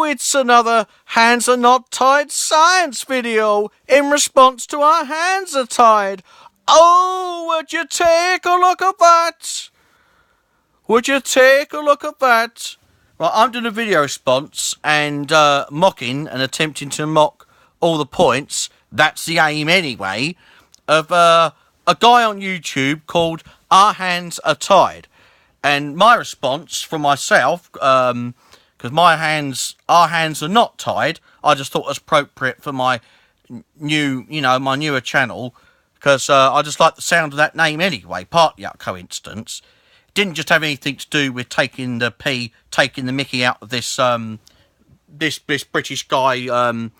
it's another Hands Are Not Tied science video in response to Our Hands Are Tied. Oh, would you take a look at that? Would you take a look at that? Right, I'm doing a video response and mocking and attempting to mock all the points. That's the aim anyway, of a guy on YouTube called Our Hands Are Tied. And my response from myself, because our hands are not tied, I just thought it was appropriate for my my newer channel, because I just like the sound of that name anyway, partly out of coincidence. It didn't just have anything to do with taking the mickey out of this this British guy,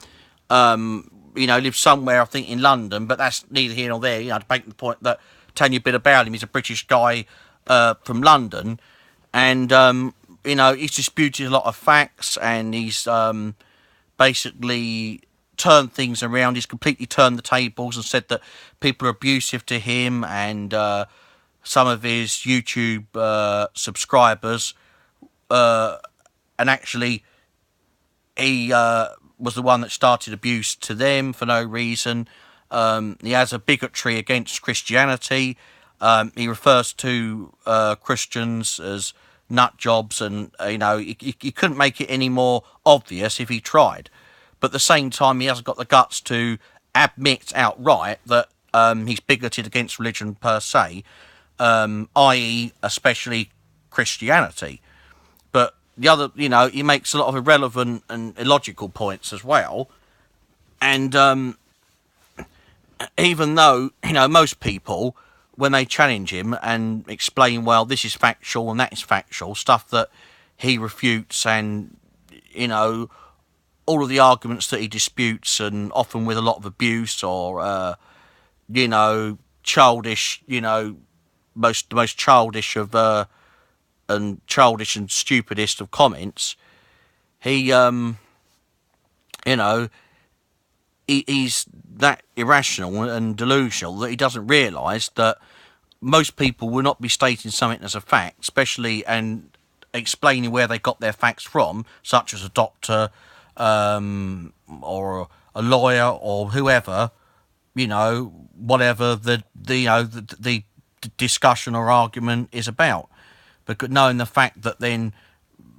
lives somewhere, I think, in London, but that's neither here nor there. To make the point that, telling you a bit about him, he's a British guy from London, and he's disputed a lot of facts, and he's basically turned things around. He's completely turned the tables and said that people are abusive to him, and some of his YouTube subscribers, and actually he was the one that started abuse to them for no reason. He has a bigotry against Christianity. He refers to Christians as nut jobs, and he couldn't make it any more obvious if he tried. But at the same time, he hasn't got the guts to admit outright that he's bigoted against religion per se, i.e., especially Christianity. But the other, he makes a lot of irrelevant and illogical points as well. And even though most people, when they challenge him and explain, well, this is factual and that is factual, stuff that he refutes, and all of the arguments that he disputes, and often with a lot of abuse or childish, the most childish of and childish and stupidest of comments, he he's that irrational and delusional that he doesn't realise that most people will not be stating something as a fact, especially and explaining where they got their facts from, such as a doctor or a lawyer or whoever, whatever the discussion or argument is about. But knowing the fact that then,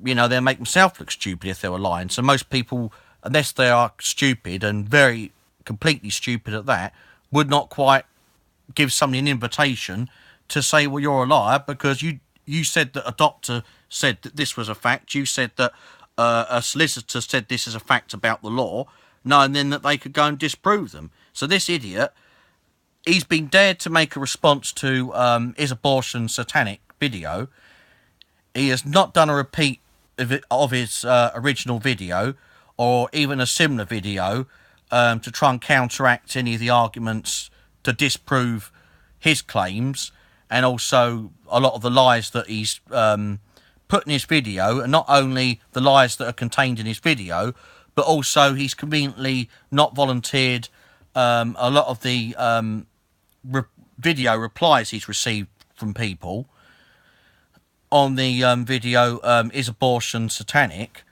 they'll make themselves look stupid if they were lying. So most people, unless they are stupid and very completely stupid at that, would not quite give somebody an invitation to say, well, you're a liar, because you said that a doctor said that this was a fact. You said that a solicitor said this is a fact about the law, knowing then that they could go and disprove them. So this idiot, he's been dared to make a response to Is Abortion Satanic video. He has not done a repeat of his original video, or even a similar video, to try and counteract any of the arguments to disprove his claims, and also a lot of the lies that he's put in his video, and not only the lies that are contained in his video, but also he's conveniently not volunteered a lot of the video replies he's received from people on the video Is Abortion Satanic,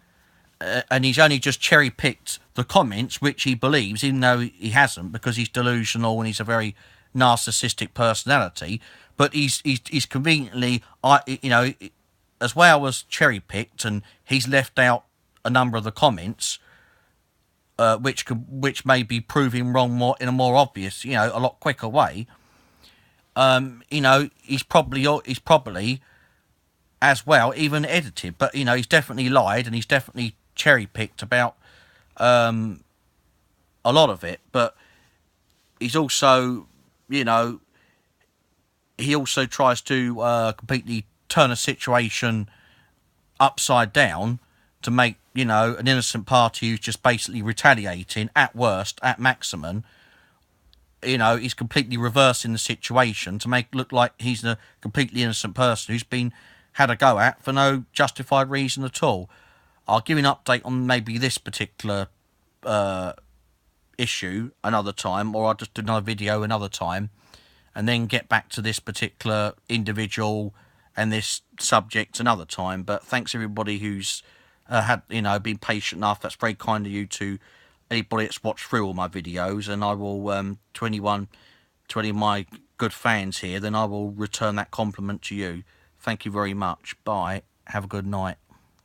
and he's only just cherry-picked the comments, which he believes, even though he hasn't, because he's delusional and he's a very narcissistic personality. But he's conveniently, as well as cherry-picked, and he's left out a number of the comments, which may be proving wrong in a more obvious, a lot quicker way. He's probably as well even edited, but he's definitely lied, and he's definitely cherry-picked about a lot of it. But he's also, he also tries to completely turn a situation upside down to make, an innocent party who's just basically retaliating, at worst, at maximum. He's completely reversing the situation to make it look like he's a completely innocent person who's been had a go at for no justified reason at all. I'll give you an update on maybe this particular issue another time, or I'll just do another video another time, and then get back to this particular individual and this subject another time. But thanks everybody who's had, you know, been patient enough. That's very kind of you to anybody that's watched through all my videos, and I will, to anyone, to any of my good fans here, then I will return that compliment to you. Thank you very much. Bye. Have a good night.